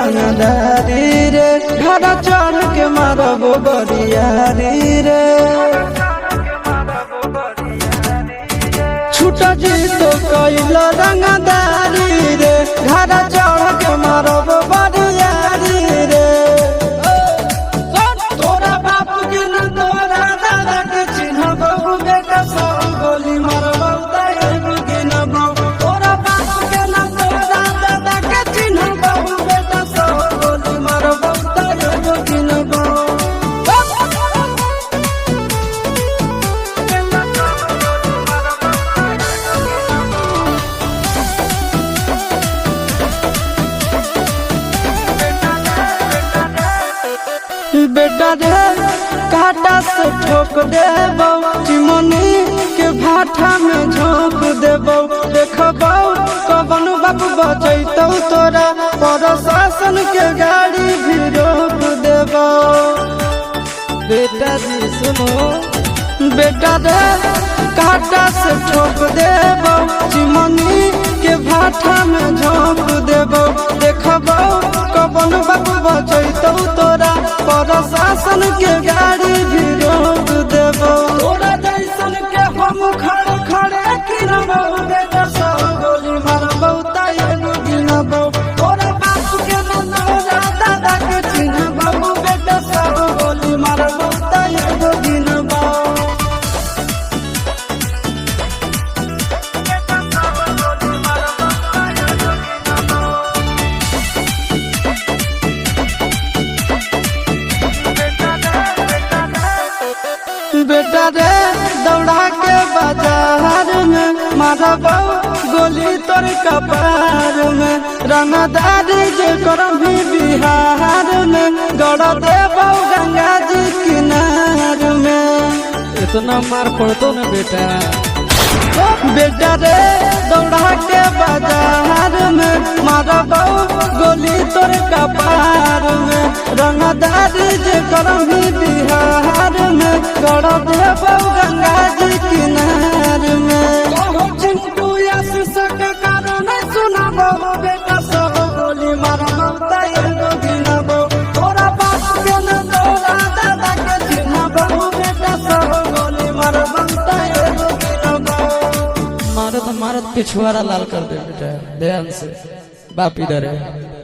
रंगदारी रे घर चढ़ के मारब बरियारी रे छूटा जी तो कैल रंगदारी रे घर चढ़ के मारब बरियारी रे तोरा बाप के न तोरा दादा के चिन्हबो बेटा सब गोली मारबो तैगो गिनबो तोरा बाप के न तोरा दादा के चिन्हबो बेटा सब गोली मारबो तैगो गिनबो बेटा रे काटा से ठोक देबो चिमनी के भाठा में झोंक देबो देखबो कवन बाप बचैतौ तोरा प्रशासन के गाड़ी भी रोक देबो बेटा जी सुनो बेटा रे काटा से ठोक देबो चिमनी के भाठा में झोंक देबो देखबो कवन बाप बचैतौ तोरा प्रशासन के गाड़ी भी रोक देबो तोरा जैसन के हम खड़े खड़े गिनबो बेटा सब गोली मारबो तैगो गिनबो तोरा बाप के न तोरा दादा के चिन्हबो बेटा सब गोली मारबो तैगो गिनबो बेटा रे दौड़ा के बाजार में मारबो गोली तोर कपार में रंगदारी जे करम भी बिहार में गड़ देबो गंगा जी किनार में इतना मार पड़तो ना बेटा बेटा रे दौड़ा के बाजार में मारबो गोली तोर कपार में रंगदारी जे करम भी बिहार में गड़ देबो गंगा जी किनार में चिंटू आशीष के कारण सुनबो बेटा सब गोली मारबो तैगो गिनबो तोरा बाप के न तोरा दादा के चिन्हबो बेटा सब गोली मारबो तैगो गिनबो मारत मारत पिछुआरा लाल कर दे बेटा ध्यान से बाप इधर है।